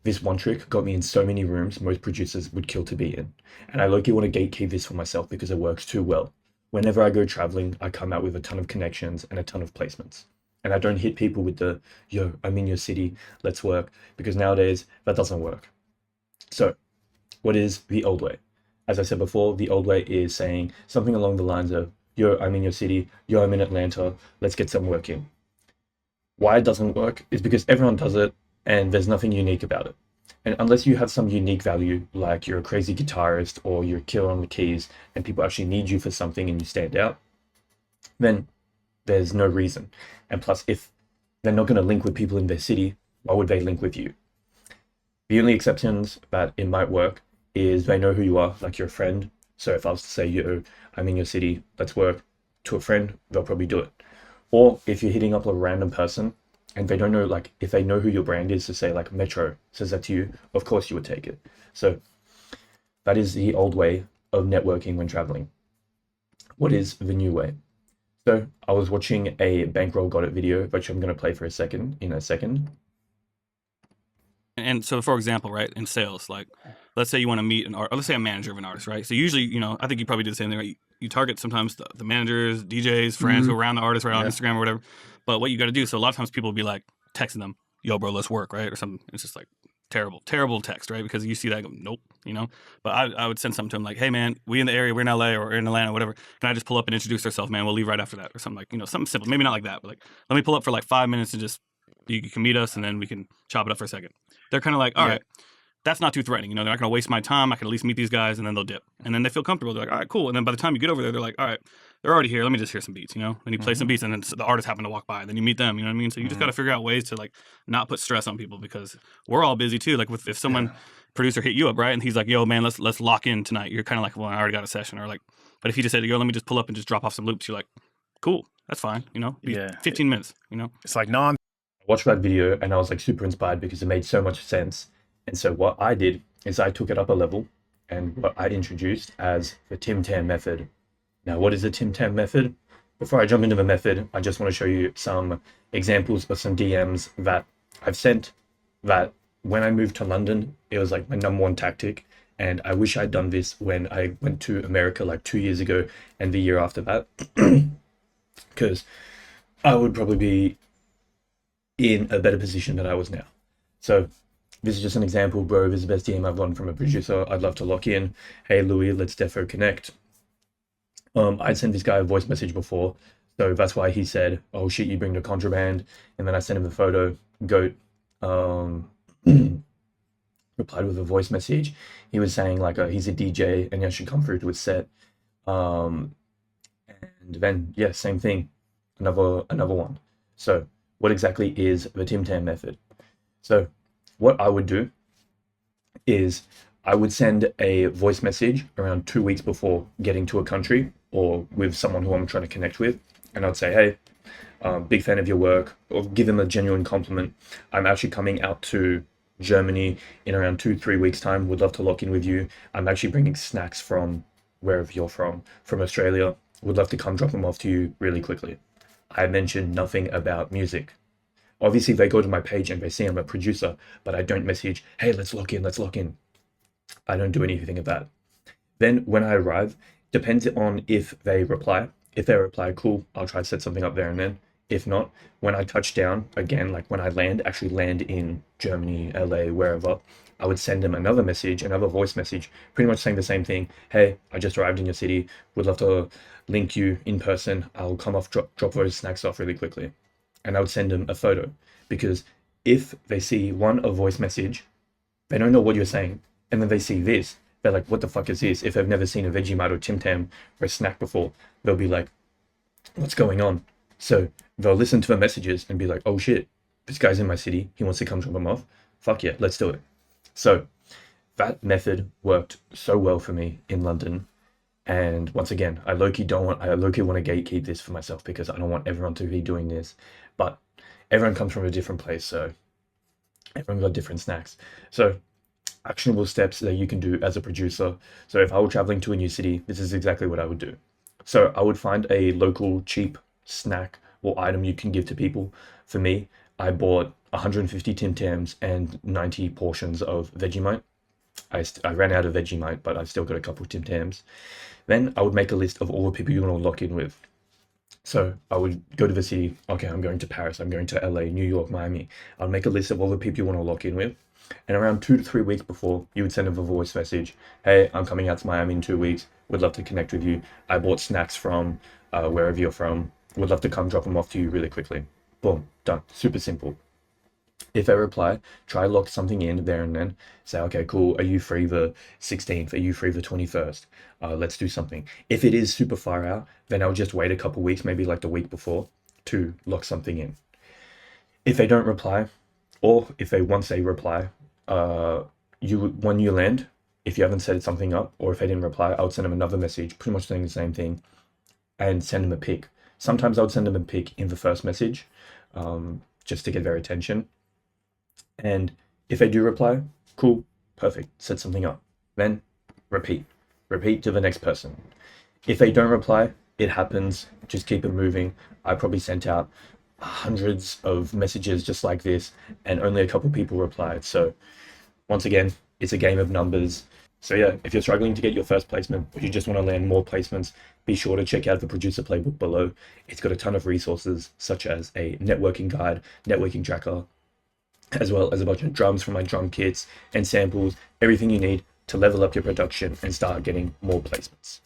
this one trick got me in so many rooms most producers would kill to be in. And I low-key want to gatekeep this for myself because it works too well. Whenever I go traveling, I come out with a ton of connections and a ton of placements. And I don't hit people with the, yo, I'm in your city, let's work, because nowadays that doesn't work. So, what is the old way? As I said before, the old way is saying something along the lines of, yo, I'm in your city, yo, I'm in Atlanta, let's get some work in. Why it doesn't work is because everyone does it and there's nothing unique about it. And unless you have some unique value, like you're a crazy guitarist or you're a killer on the keys and people actually need you for something and you stand out, then there's no reason. And plus, if they're not going to link with people in their city, why would they link with you? The only exceptions that it might work is they know who you are, like you're a friend. So if I was to say, yo, I'm in your city, let's work, to a friend, they'll probably do it. Or if you're hitting up a random person and they don't know, like if they know who your brand is, to say like Metro says that to you, of course you would take it. So that is the old way of networking when traveling. What is the new way? So I was watching a Bankroll Got It video, which I'm going to play for in a second. And so, for example, right, in sales, like, let's say you want to meet an art, or let's say a manager of an artist, right? So usually, I think you probably do the same thing, right? You target sometimes the managers, DJs, friends who are around the artist, right, on Instagram or whatever. But what you got to do, so a lot of times people will be like texting them, yo, bro, let's work, right? Or something. It's just like terrible text, right? Because you see that, go, nope, But I would send something to them like, hey, man, we in the area, we're in LA or in Atlanta, whatever. Can I just pull up and introduce ourselves, man? We'll leave right after that or something like, something simple. Maybe not like that, but like, let me pull up for like 5 minutes and just, you can meet us and then we can chop it up for a second. They're kind of like, all right, that's not too threatening. They're not going to waste my time. I can at least meet these guys, and then they'll dip. And then they feel comfortable. They're like, all right, cool. And then by the time you get over there, they're like, all right, they're already here. Let me just hear some beats, Then you play some beats, and then the artists happen to walk by. And then you meet them, you know what I mean? So you just got to figure out ways to, like, not put stress on people because we're all busy, too. Like, if someone, producer hit you up, right? And he's like, yo, man, let's lock in tonight. You're kind of like, well, I already got a session. Or like, but if he just said, yo, let me just pull up and just drop off some loops, you're like, cool, that's fine, 15 minutes, It's like, no, I watched that video and I was like super inspired because it made so much sense. And so what I did is I took it up a level and what I introduced as the Tim Tam method. Now, what is the Tim Tam method? Before I jump into the method, I just want to show you some examples of some DMs that I've sent that when I moved to London, it was like my number one tactic. And I wish I'd done this when I went to America like 2 years ago and the year after that, because I would probably be in a better position than I was now. So this is just an example, bro. This is the best DM I've gotten from a producer. I'd love to lock in. Hey, Louis, let's defo connect. I'd sent this guy a voice message before, so that's why he said, oh shit, you bring the contraband. And then I sent him the photo. Goat replied with a voice message. He was saying like he's a DJ and he should come through to his set. And then yeah, same thing, another one. So what exactly is the Tim Tam method? So what I would do is I would send a voice message around 2 weeks before getting to a country or with someone who I'm trying to connect with. And I'd say, hey, big fan of your work, or give them a genuine compliment. I'm actually coming out to Germany in around 2-3 weeks time. Would love to lock in with you. I'm actually bringing snacks from wherever you're from Australia. Would love to come drop them off to you really quickly. I mentioned nothing about music. Obviously, they go to my page and they see I'm a producer, but I don't message, hey, let's lock in. I don't do anything of that. Then when I arrive, depends on if they reply. If they reply, cool, I'll try to set something up there and then. If not, when I touch down, again, like when I actually land in Germany, LA, wherever, I would send them another message, another voice message, pretty much saying the same thing. Hey, I just arrived in your city. Would love to link you in person. I'll come off, drop those snacks off really quickly. And I would send them a photo, because if they see a voice message, they don't know what you're saying. And then they see this, they're like, what the fuck is this? If they've never seen a Vegemite or Tim Tam or a snack before, they'll be like, what's going on? So they'll listen to the messages and be like, oh shit, this guy's in my city. He wants to come drop them off. Fuck yeah, let's do it. So that method worked so well for me in London. And once again, I low-key want to gatekeep this for myself because I don't want everyone to be doing this. But everyone comes from a different place, so everyone got different snacks. So actionable steps that you can do as a producer. So if I were traveling to a new city, this is exactly what I would do. So I would find a local cheap snack or item you can give to people. For me, I bought 150 Tim Tams and 90 portions of Vegemite. I ran out of Vegemite, but I've still got a couple of Tim Tams. Then I would make a list of all the people you want to lock in with. So I would go to the city. Okay, I'm going to Paris. I'm going to LA, New York, Miami. I'll make a list of all the people you want to lock in with. And around 2 to 3 weeks before, you would send them a voice message. Hey, I'm coming out to Miami in 2 weeks. Would love to connect with you. I bought snacks from wherever you're from. Would love to come drop them off to you really quickly. Boom, done. Super simple. If they reply, try lock something in there and then. Say, okay, cool. Are you free the 16th? Are you free the 21st? Let's do something. If it is super far out, then I'll just wait a couple weeks, maybe like the week before, to lock something in. If they don't reply, or if they once they reply, when you land, if you haven't set something up, or if they didn't reply, I would send them another message, pretty much saying the same thing, and send them a pic. Sometimes I would send them a pic in the first message, just to get their attention. And if they do reply, cool, perfect, set something up. Then repeat to the next person. If they don't reply, it happens, just keep it moving. I probably sent out hundreds of messages just like this, and only a couple people replied. So once again, it's a game of numbers. So yeah, if you're struggling to get your first placement, or you just want to land more placements, be sure to check out the producer playbook below. It's got a ton of resources, such as a networking guide, networking tracker, as well as a bunch of drums from my drum kits and samples, everything you need to level up your production and start getting more placements.